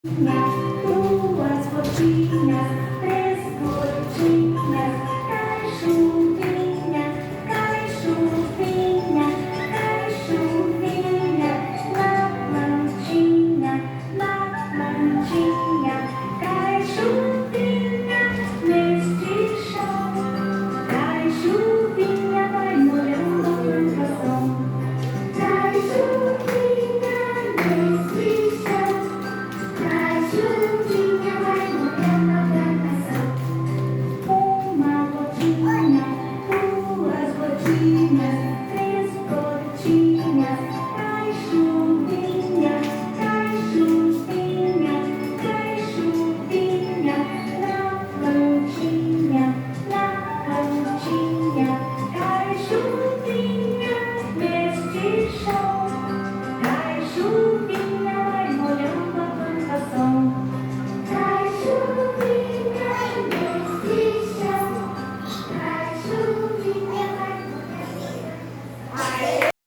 Duas roupinhas, três gotinhas, cai chuvinha, na plantinha, cai chuvinha neste chão, cai chuvinha, vai molhando a plantação, cai chuvinha neste chão. Cai chuvinha.